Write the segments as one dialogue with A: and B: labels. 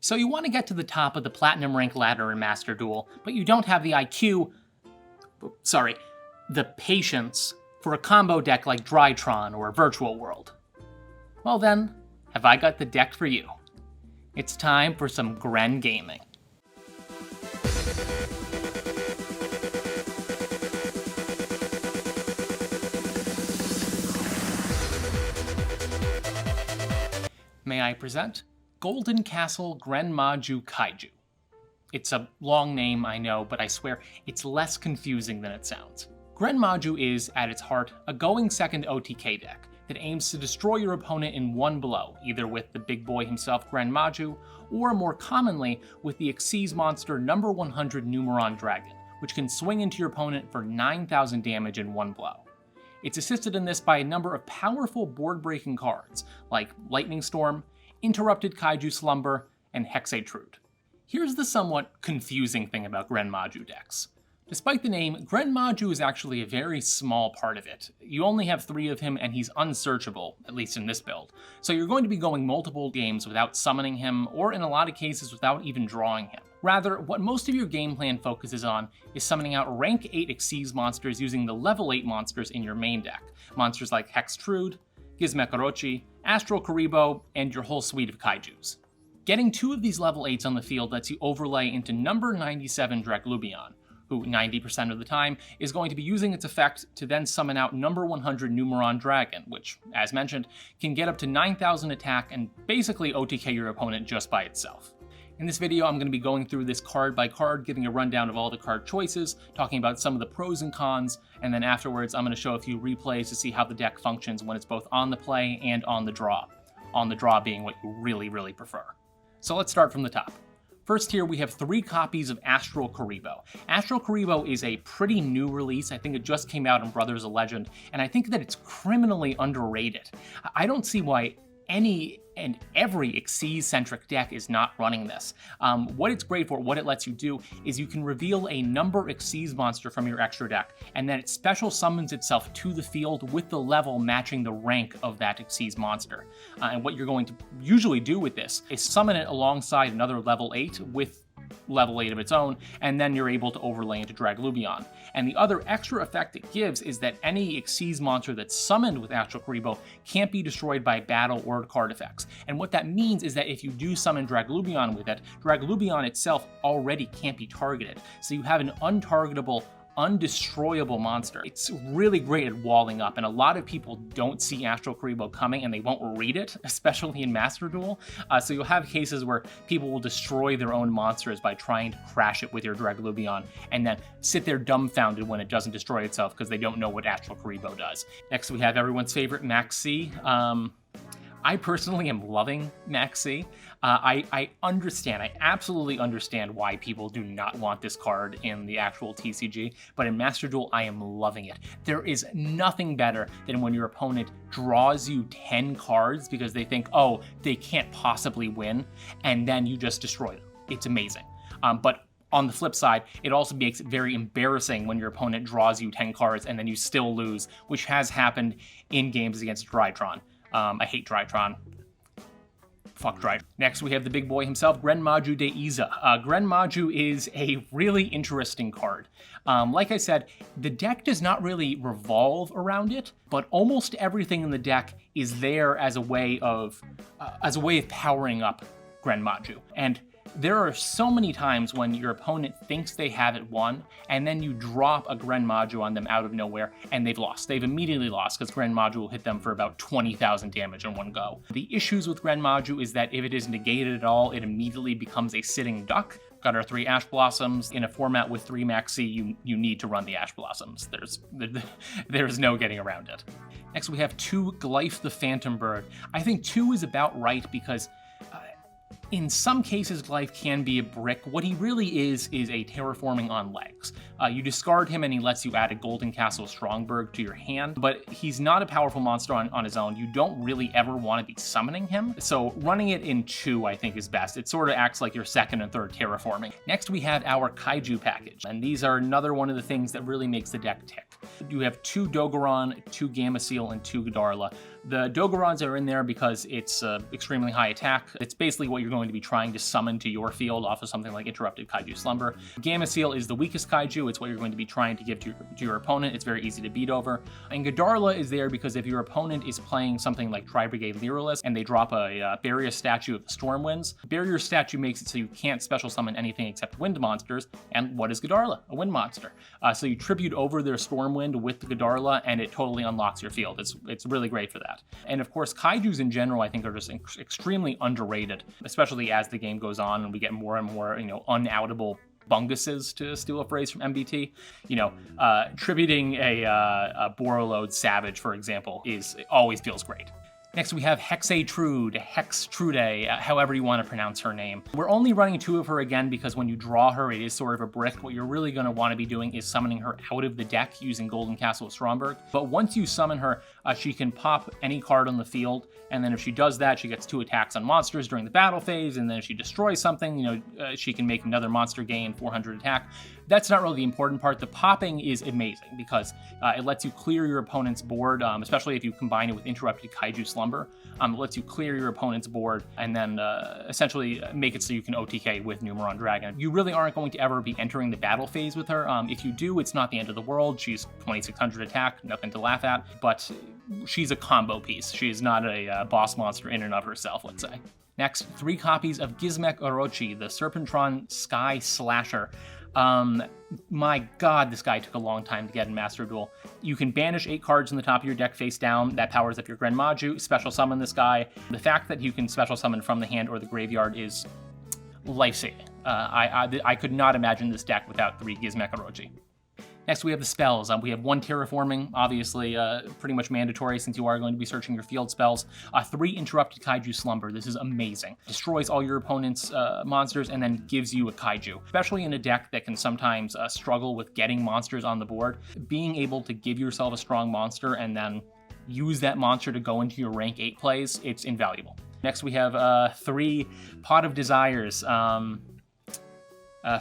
A: So you want to get to the top of the platinum rank ladder in Master Duel, but you don't have the the patience for a combo deck like Drytron or Virtual World. Well then, have I got the deck for you. It's time for some GREN Gaming. May I present Golden Castle GREN MAJU Kaiju. It's a long name, I know, but I swear it's less confusing than it sounds. GREN MAJU is, at its heart, a going second OTK deck that aims to destroy your opponent in one blow, either with the big boy himself GREN MAJU, or more commonly with the Xyz monster number 100 Numeron Dragon, which can swing into your opponent for 9,000 damage in one blow. It's assisted in this by a number of powerful board-breaking cards, like Lightning Storm, Interrupted Kaiju Slumber, and Hexatrude. Here's the somewhat confusing thing about GREN MAJU decks. Despite the name, GREN MAJU is actually a very small part of it. You only have 3 of him and he's unsearchable, at least in this build. So you're going to be going multiple games without summoning him, or in a lot of cases without even drawing him. Rather, what most of your game plan focuses on is summoning out rank 8 Xyz monsters using the level 8 monsters in your main deck. Monsters like Hexatrude, Gizmekorochi, Astral Karibo, and your whole suite of Kaijus. Getting 2 of these level 8s on the field lets you overlay into number 97 Draclubion, who 90% of the time is going to be using its effect to then summon out number 100 Numeron Dragon, which, as mentioned, can get up to 9,000 attack and basically OTK your opponent just by itself. In this video, I'm going to be going through this card by card, giving a rundown of all the card choices, talking about some of the pros and cons, and then afterwards I'm going to show a few replays to see how the deck functions when it's both on the play and on the draw. On the draw being what you really prefer. So let's start from the top. First here we have 3 copies of Astral Karibo. Astral Karibo is a pretty new release. I think it just came out in Brothers of Legend, and I think that it's criminally underrated. I don't see why any and every Xyz-centric deck is not running this. What it's great for, what it lets you do, is you can reveal a number Xyz monster from your extra deck, and then it special summons itself to the field with the level matching the rank of that Xyz monster. And what you're going to usually do with this is summon it alongside another level 8 with level 8 of its own, and then you're able to overlay into Draglubion. And the other extra effect it gives is that any Xyz monster that's summoned with Astral Karibo can't be destroyed by battle or card effects. And what that means is that if you do summon Draglubion with it, Draglubion itself already can't be targeted. So you have an untargetable, undestroyable monster. It's really great at walling up, and a lot of people don't see Astral Karibo coming and they won't read it, especially in Master Duel. So you'll have cases where people will destroy their own monsters by trying to crash it with your Draglubion and then sit there dumbfounded when it doesn't destroy itself because they don't know what Astral Karibo does. Next we have everyone's favorite Max C. I personally am loving Max C. I understand, I absolutely understand why people do not want this card in the actual TCG, but in Master Duel, I am loving it. There is nothing better than when your opponent draws you 10 cards because they think, oh, they can't possibly win, and then you just destroy them. It's amazing. But on the flip side, it also makes it very embarrassing when your opponent draws you 10 cards and then you still lose, which has happened in games against Drytron. I hate Drytron. Fuck Drytron. Next, we have the big boy himself, GREN MAJU de Iza. GREN MAJU is a really interesting card. Like I said, the deck does not really revolve around it, but almost everything in the deck is there as a way of powering up GREN MAJU. And there are so many times when your opponent thinks they have it won, and then you drop a GREN MAJU on them out of nowhere, and they've lost. They've immediately lost, because GREN MAJU will hit them for about 20,000 damage in one go. The issues with GREN MAJU is that if it is negated at all, it immediately becomes a sitting duck. Got our 3 Ash Blossoms. In a format with 3 Max C, you need to run the Ash Blossoms. There's no getting around it. Next we have 2 Glyph the Phantom Bird. I think 2 is about right because in some cases, Glyph can be a brick. What he really is a terraforming on legs. You discard him and he lets you add a Golden Castle Strongberg to your hand, but he's not a powerful monster on his own. You don't really ever want to be summoning him, so running it in 2 I think is best. It sort of acts like your 2nd and 3rd terraforming. Next we have our Kaiju package, and these are another one of the things that really makes the deck tick. You have 2 Dogoron, 2 Gamma Seal, and 2 Godarla. The Dogorons are in there because it's extremely high attack. It's basically what you're going to be trying to summon to your field off of something like Interrupted Kaiju Slumber. Gamma Seal is the weakest Kaiju. It's what you're going to be trying to give to your opponent. It's very easy to beat over. And Godarla is there because if your opponent is playing something like Tri-Brigade Lyrillist and they drop a Barrier Statue of the Stormwinds, Barrier Statue makes it so you can't special summon anything except wind monsters. And what is Godarla? A wind monster. So you tribute over their Stormwind with the Godarla and it totally unlocks your field. It's really great for that. And of course, kaijus in general, I think, are just extremely underrated, especially as the game goes on and we get more and more, unoutable bunguses, to steal a phrase from MBT. Tributing a Borreload Savage, for example, always feels great. Next, we have Hexatrude, Hextrude, however you want to pronounce her name. We're only running 2 of her again because when you draw her, it is sort of a brick. What you're really going to want to be doing is summoning her out of the deck using Golden Castle of Stromberg. But once you summon her, she can pop any card on the field, and then if she does that, she gets 2 attacks on monsters during the battle phase, and then if she destroys something, she can make another monster gain 400 attack. That's not really the important part. The popping is amazing because it lets you clear your opponent's board, especially if you combine it with Interrupted Kaiju Slumber. It lets you clear your opponent's board and then essentially make it so you can OTK with Numeron Dragon. You really aren't going to ever be entering the battle phase with her. If you do, it's not the end of the world. She's 2600 attack, nothing to laugh at, but she's a combo piece. She's not a boss monster in and of herself, let's say. Next, 3 copies of Gizmek Orochi, the Serpentron Sky Slasher. My god, this guy took a long time to get in Master Duel. You can banish 8 cards in the top of your deck face down. That powers up your GREN Maju. Special summon this guy. The fact that you can special summon from the hand or the graveyard is life-saving. I could not imagine this deck without 3 Gizmek Orochi. Next, we have the spells. We have 1 Terraforming, obviously pretty much mandatory since you are going to be searching your field spells. 3 Interrupted Kaiju Slumber. This is amazing. Destroys all your opponent's monsters and then gives you a Kaiju. Especially in a deck that can sometimes struggle with getting monsters on the board. Being able to give yourself a strong monster and then use that monster to go into your rank 8 plays, it's invaluable. Next, we have 3 Pot of Desires.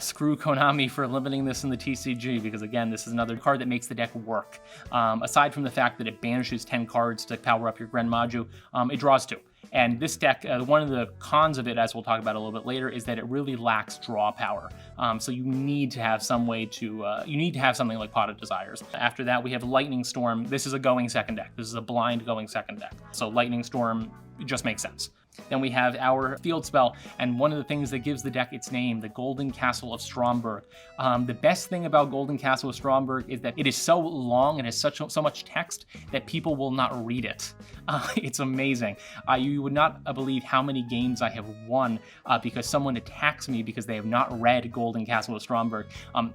A: Screw Konami for limiting this in the TCG because, again, this is another card that makes the deck work. Aside from the fact that it banishes 10 cards to power up your GREN Maju, it draws 2. And this deck, one of the cons of it, as we'll talk about a little bit later, is that it really lacks draw power. So you need to have some way to, you need to have something like Pot of Desires. After that, we have Lightning Storm. This is a going second deck. This is a blind going second deck. So Lightning Storm just makes sense. Then we have our field spell, and one of the things that gives the deck its name, the Golden Castle of Stromberg. The best thing about Golden Castle of Stromberg is that it is so long and has so much text that people will not read it. It's amazing. You would not believe how many games I have won because someone attacks me because they have not read Golden Castle of Stromberg.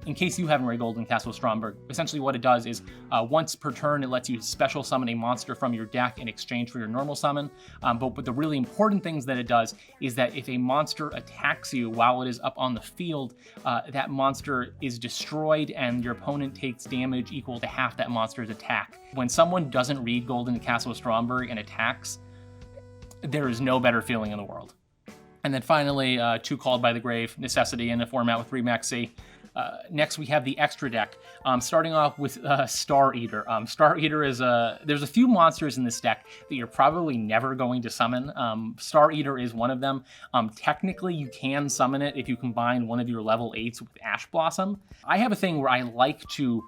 A: In case you haven't read Golden Castle of Stromberg, essentially what it does is once per turn, it lets you special summon a monster from your deck in exchange for your normal summon. But the really important things that it does is that if a monster attacks you while it is up on the field, that monster is destroyed and your opponent takes damage equal to half that monster's attack. When someone doesn't read Golden Castle of Stromberg and attacks, there is no better feeling in the world. And then finally, 2 Called by the Grave, necessity in a format with 3 Max C. Next, we have the extra deck, starting off with Star Eater. Star Eater is there's a few monsters in this deck that you're probably never going to summon. Star Eater is one of them. Technically, you can summon it if you combine one of your level 8s with Ash Blossom. I have a thing where I like to,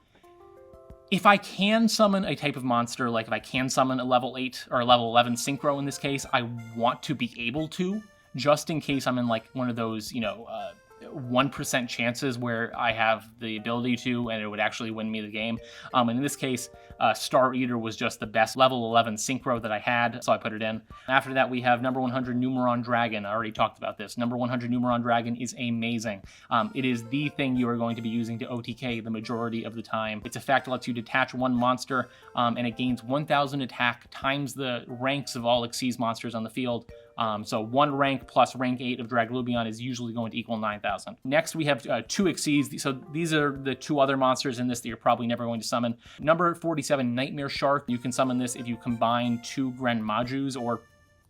A: if I can summon a type of monster, like if I can summon a level 8 or a level 11 Synchro in this case, I want to be able to, just in case I'm in like one of those, 1% chances where I have the ability to, and it would actually win me the game. And in this case, Star Eater was just the best level 11 Synchro that I had, so I put it in. After that, we have number 100 Numeron Dragon. I already talked about this. Number 100 Numeron Dragon is amazing. It is the thing you are going to be using to OTK the majority of the time. Its effect lets you detach 1 monster, and it gains 1000 attack times the ranks of all Xyz monsters on the field. So 1 rank plus rank 8 of Draglubion is usually going to equal 9,000. Next, we have 2 Xyz. So these are the 2 other monsters in this that you're probably never going to summon. Number 47, Nightmare Shark. You can summon this if you combine 2 GREN Majus or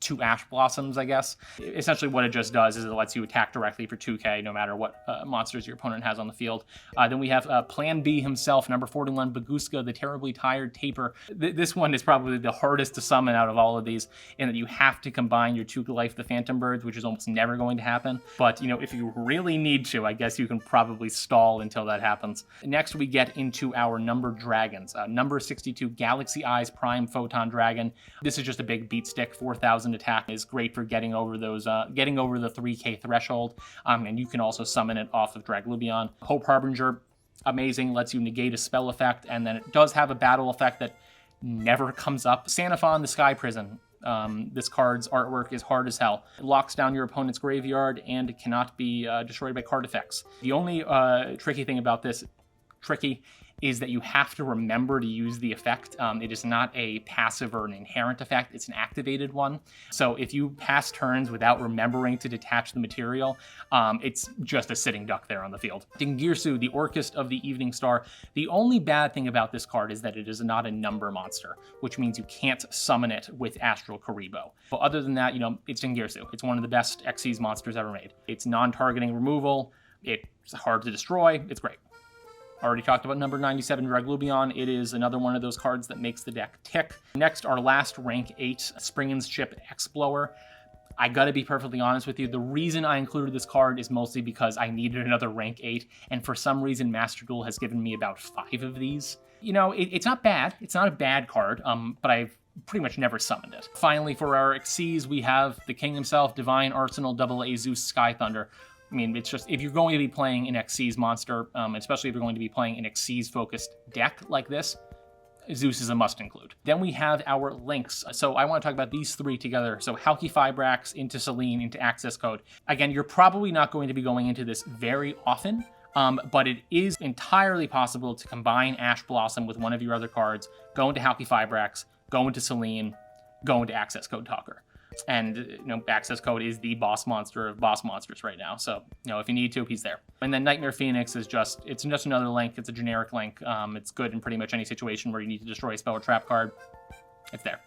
A: 2 Ash Blossoms, I guess. Essentially what it just does is it lets you attack directly for 2k no matter what monsters your opponent has on the field. Then we have Plan B himself, number 41, Baguska, the Terribly Tired Taper. This one is probably the hardest to summon out of all of these, in that you have to combine your 2 life, the Phantom Birds, which is almost never going to happen. But, you know, if you really need to, I guess you can probably stall until that happens. Next, we get into our numbered dragons. Number 62, Galaxy Eyes Prime Photon Dragon. This is just a big beat stick. 4,000 attack is great for getting over those, getting over the 3k threshold. And you can also summon it off of Draglubion. Hope Harbinger, amazing, lets you negate a spell effect, and then it does have a battle effect that never comes up. Sanafon, the Sky Prison. This card's artwork is hard as hell. It locks down your opponent's graveyard and it cannot be destroyed by card effects. The only tricky thing about this, is that you have to remember to use the effect. It is not a passive or an inherent effect, it's an activated one. So if you pass turns without remembering to detach the material, it's just a sitting duck there on the field. Dingirsu, the Orchest of the Evening Star. The only bad thing about this card is that it is not a number monster, which means you can't summon it with Astral Karibo. But other than that, you know, it's Dingirsu. It's one of the best Xyz monsters ever made. It's non-targeting removal, it's hard to destroy, it's great. Already talked about number 97, Draglubion. It is another one of those cards that makes the deck tick. Next, our last rank 8, Springen's Chip Explorer. I gotta be perfectly honest with you, the reason I included this card is mostly because I needed another rank 8, and for some reason Master Duel has given me about 5 of these. You know, it's not bad. It's not a bad card, but I've pretty much never summoned it. Finally, for our Xyz, we have the king himself, Divine Arsenal AA Zeus Sky Thunder. I mean, it's just, if you're going to be playing an Xyz monster, especially if you're going to be playing an Xyz-focused deck like this, Zeus is a must include. Then we have our links. So I want to talk about these 3 together. So Halki Fibrax into Selene into Access Code. Again, you're probably not going to be going into this very often, but it is entirely possible to combine Ash Blossom with one of your other cards, go into Halki Fibrax, go into Selene, go into Access Code Talker. And, you know, Access Code is the boss monster of boss monsters right now. So, you know, if you need to, he's there. And then Nightmare Phoenix is just another link. It's a generic link. It's good in pretty much any situation where you need to destroy a spell or trap card. It's there.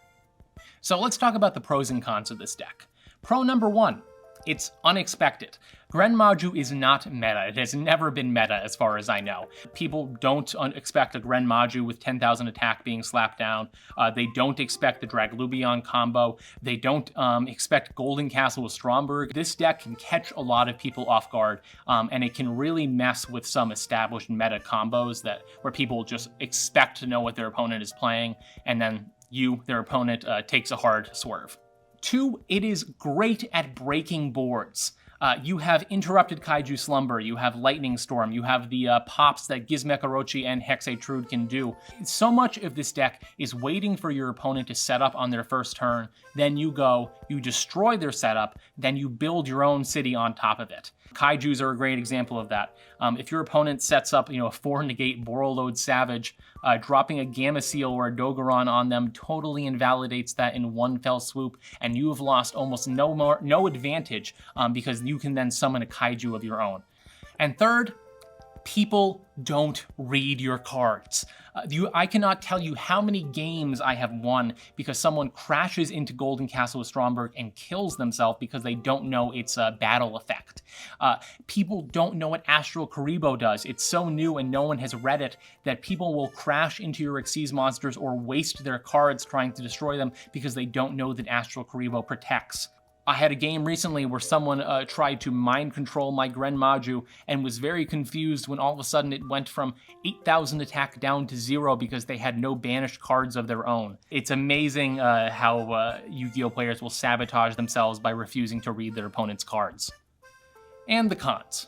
A: So let's talk about the pros and cons of this deck. Pro number 1, it's unexpected. GREN Maju is not meta. It has never been meta as far as I know. People don't expect a GREN Maju with 10,000 attack being slapped down. They don't expect the Draglubion combo. They don't expect Golden Castle with Stromberg. This deck can catch a lot of people off guard, and it can really mess with some established meta combos where people just expect to know what their opponent is playing, and then their opponent, takes a hard swerve. 2, it is great at breaking boards. You have Interrupted Kaiju Slumber, you have Lightning Storm, you have the pops that Gizmecharochi and Hexatrude can do. So much of this deck is waiting for your opponent to set up on their first turn, then you go, you destroy their setup, then you build your own city on top of it. Kaijus are a great example of that. If your opponent sets up, you know, a 4-negate Borreload Savage, dropping a Gamma Seal or a Dogoron on them totally invalidates that in one fell swoop, and you have lost almost no advantage because you can then summon a Kaiju of your own. And third, people don't read your cards. I cannot tell you how many games I have won because someone crashes into Golden Castle with Stromberg and kills themselves because they don't know its battle effect. People don't know what Astral Karibo does. It's so new and no one has read it that people will crash into your Xyz monsters or waste their cards trying to destroy them because they don't know that Astral Karibo protects. I had a game recently where someone tried to mind control my GREN Maju and was very confused when all of a sudden it went from 8,000 attack down to 0 because they had no banished cards of their own. It's amazing how Yu-Gi-Oh! Players will sabotage themselves by refusing to read their opponent's cards. And the cons.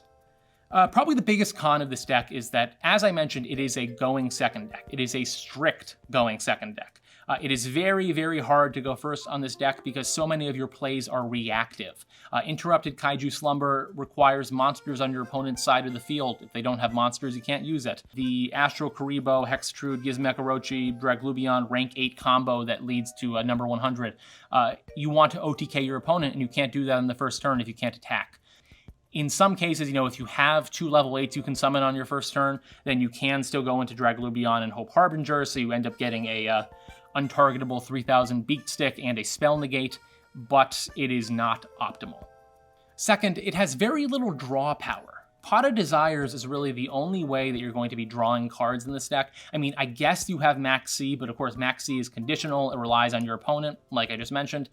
A: Probably the biggest con of this deck is that, as I mentioned, it is a going second deck. It is a strict going second deck. It is very, very hard to go first on this deck because so many of your plays are reactive. Interrupted Kaiju Slumber requires monsters on your opponent's side of the field. If they don't have monsters, you can't use it. The Astral Karibo, Hexatrude, Gizmecharochi, Draglubion rank 8 combo that leads to a number 100. You want to OTK your opponent, and you can't do that in the first turn if you can't attack. In some cases, you know, if you have 2 level 8s you can summon on your first turn, then you can still go into Draglubion and Hope Harbinger, so you end up getting a untargetable 3,000 Beaked Stick and a Spell Negate. but it is not optimal. Second, it has very little draw power. Pot of Desires is really the only way that you're going to be drawing cards in this deck. I mean, I guess you have Max C, but of course Max C is conditional. It relies on your opponent, like I just mentioned.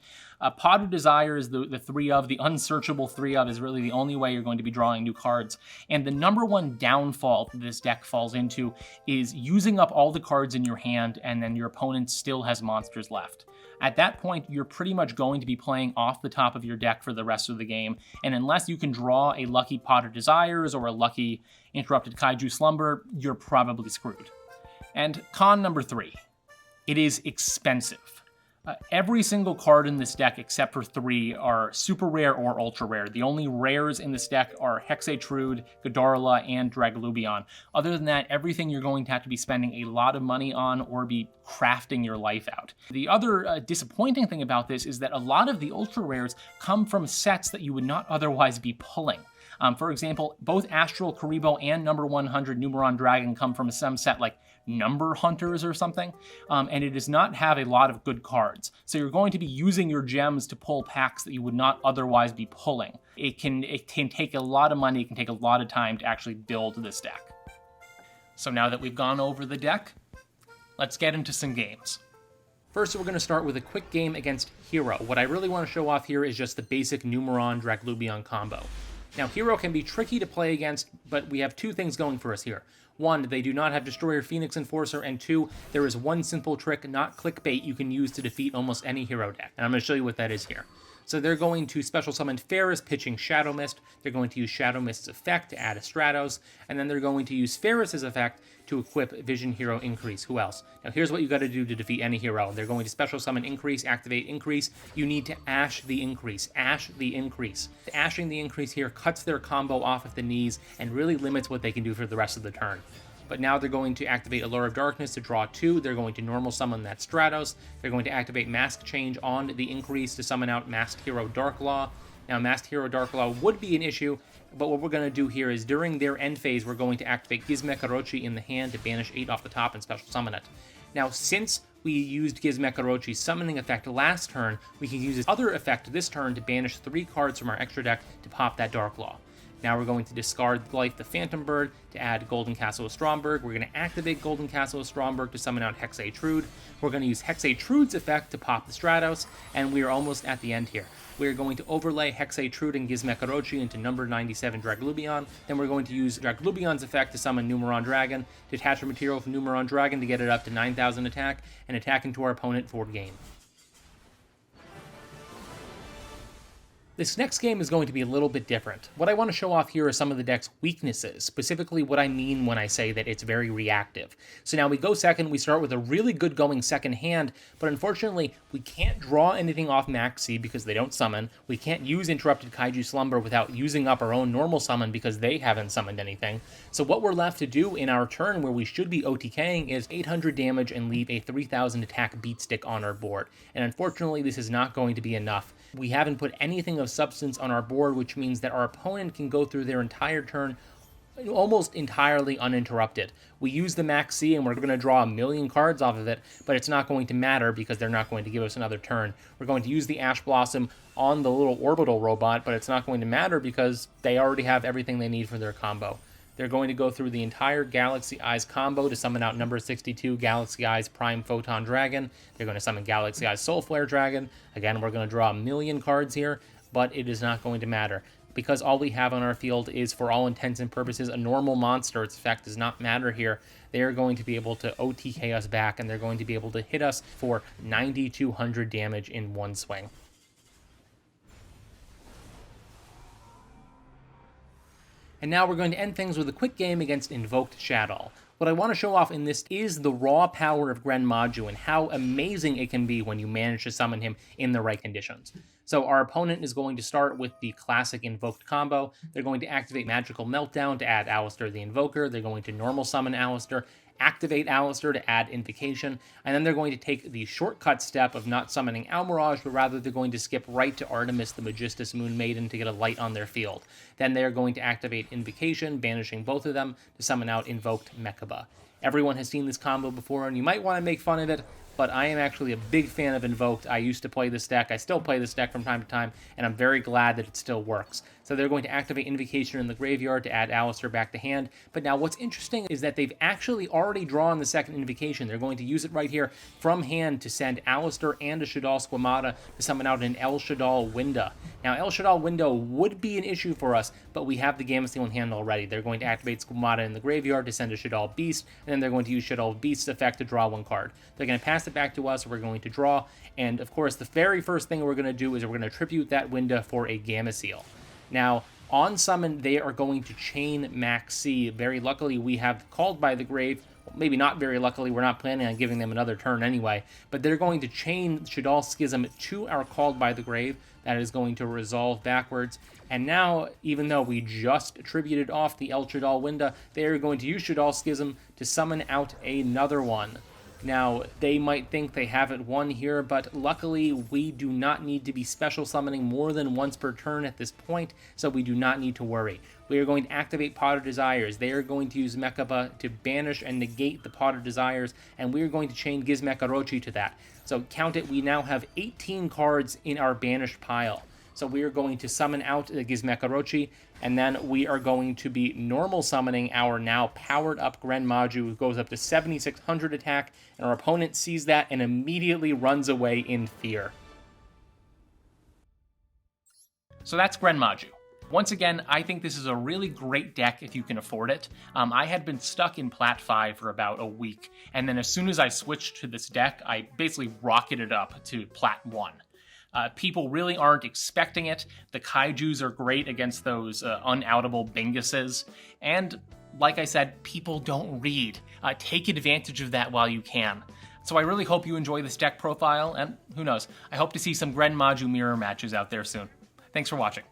A: Pot of Desires, the 3 of, the unsearchable 3 of, is really the only way you're going to be drawing new cards. And the number one downfall that this deck falls into is using up all the cards in your hand, and then your opponent still has monsters left. At that point, you're pretty much going to be playing off the top of your deck for the rest of the game, and unless you can draw a lucky Pot of Desires or a lucky Interrupted Kaiju Slumber, you're probably screwed. And con number 3, it is expensive. Every single card in this deck except for 3 are super rare or ultra rare. The only rares in this deck are Hexatrude, Godarla, and Draglubion. Other than that, everything you're going to have to be spending a lot of money on or be crafting your life out. The other disappointing thing about this is that a lot of the ultra rares come from sets that you would not otherwise be pulling. For example, both Astral Karibo and number 100 Numeron Dragon come from some set like Number Hunters or something, and it does not have a lot of good cards. So you're going to be using your gems to pull packs that you would not otherwise be pulling. It can take a lot of money, it can take a lot of time to actually build this deck. So now that we've gone over the deck, let's get into some games. First, we're going to start with a quick game against Hero. What I really want to show off here is just the basic Numeron Draglubion combo. Now, Hero can be tricky to play against, but we have 2 things going for us here. 1, they do not have Destroyer Phoenix Enforcer, and 2, there is one simple trick, not clickbait, you can use to defeat almost any Hero deck. And I'm going to show you what that is here. So they're going to special summon Ferris, pitching Shadow Mist. They're going to use Shadow Mist's effect to add a Stratos, and then they're going to use Ferris's effect to equip Vision Hero Increase. Who else? Now here's what you got to do to defeat any hero. They're going to special summon Increase, activate Increase. You need to Ash the Increase. Ash the Increase. Ashing the Increase here cuts their combo off at the knees and really limits what they can do for the rest of the turn. But now they're going to activate Allure of Darkness to draw 2. They're going to normal summon that Stratos. They're going to activate Mask Change on the Increase to summon out Masked Hero Darklaw. Now, Masked Hero Darklaw would be an issue, but what we're going to do here is during their end phase, we're going to activate Gizmekarochi in the hand to banish 8 off the top and special summon it. Now, since we used Gizmekarochi's summoning effect last turn, we can use his other effect this turn to banish 3 cards from our extra deck to pop that Darklaw. Now we're going to discard Blythe the Phantom Bird to add Golden Castle of Stromberg. We're going to activate Golden Castle of Stromberg to summon out Hexatrude. We're going to use Hexatrude's effect to pop the Stratos, and we are almost at the end here. We're going to overlay Hexatrude and Gizmekarochi into number 97 Draglubion. Then we're going to use Draglubion's effect to summon Numeron Dragon, detach a material from Numeron Dragon to get it up to 9,000 attack, and attack into our opponent for game. This next game is going to be a little bit different. What I want to show off here are some of the deck's weaknesses, specifically what I mean when I say that it's very reactive. So now we go second, we start with a really good going second hand, but unfortunately we can't draw anything off Max C because they don't summon. We can't use Interrupted Kaiju Slumber without using up our own normal summon because they haven't summoned anything. So what we're left to do in our turn where we should be OTKing is 800 damage and leave a 3000 attack beat stick on our board. And unfortunately this is not going to be enough. We haven't put anything of substance on our board, which means that our opponent can go through their entire turn almost entirely uninterrupted. We use the Max C and we're going to draw 1,000,000 cards off of it, but it's not going to matter because they're not going to give us another turn. We're going to use the Ash Blossom on the little orbital robot, but it's not going to matter because they already have everything they need for their combo. They're going to go through the entire Galaxy Eyes combo to summon out number 62 Galaxy Eyes Prime Photon Dragon. They're going to summon Galaxy Eyes Soul Flare Dragon. Again, we're going to draw 1,000,000 cards here, but it is not going to matter. Because all we have on our field is, for all intents and purposes, a normal monster. Its effect does not matter here. They are going to be able to OTK us back, and they're going to be able to hit us for 9,200 damage in one swing. And now we're going to end things with a quick game against Invoked Shadow. What I want to show off in this is the raw power of GREN MAJU and how amazing it can be when you manage to summon him in the right conditions. So our opponent is going to start with the classic Invoked combo. They're going to activate Magical Meltdown to add Alistair the Invoker. They're going to normal summon Alistair, activate Alistair to add Invocation, and then they're going to take the shortcut step of not summoning Almirage, but rather they're going to skip right to Artemis the Magistus Moon Maiden to get a light on their field. Then they're going to activate Invocation, banishing both of them to summon out Invoked Mechaba. Everyone has seen this combo before, and you might want to make fun of it, but I am actually a big fan of Invoked. I used to play this deck. I still play this deck from time to time, and I'm very glad that it still works. So they're going to activate Invocation in the graveyard to add Alistair back to hand. But now what's interesting is that they've actually already drawn the second Invocation. They're going to use it right here from hand to send Alistair and a Shaddoll Squamata to summon out an El Shaddoll Winda. Now, El Shaddoll Winda would be an issue for us, but we have the Gamma in hand already. They're going to activate Squamata in the graveyard to send a Shaddoll Beast, and then they're going to use Shaddoll Beast's effect to draw one card. They're going to pass it back to us, we're going to draw, and of course, the very first thing we're going to do is we're going to tribute that Winda for a Gamma Seal. Now, on summon, they are going to chain Max C. Very luckily, we have Called by the Grave. Well, maybe not very luckily, we're not planning on giving them another turn anyway, but they're going to chain Shaddoll Schism to our Called by the Grave. That is going to resolve backwards. And now, even though we just attributed off the El Shaddoll Winda, they are going to use Shaddoll Schism to summon out another one. Now, they might think they have it won here, but luckily we do not need to be special summoning more than once per turn at this point, so we do not need to worry. We are going to activate Pot of Desires. They are going to use Mechaba to banish and negate the Pot of Desires, and we are going to chain Gizmekarochi to that. So count it, we now have 18 cards in our banished pile. So we are going to summon out the Gizmekarochi, and then we are going to be normal summoning our now powered up GREN MAJU, who goes up to 7,600 attack, and our opponent sees that and immediately runs away in fear. So that's GREN MAJU. Once again, I think this is a really great deck if you can afford it. I had been stuck in Plat V for about a week, and then as soon as I switched to this deck, I basically rocketed up to Plat I. People really aren't expecting it. The Kaijus are great against those unoutable Binguses. And like I said, people don't read. Take advantage of that while you can. So I really hope you enjoy this deck profile, and who knows, I hope to see some GREN MAJU mirror matches out there soon. Thanks for watching.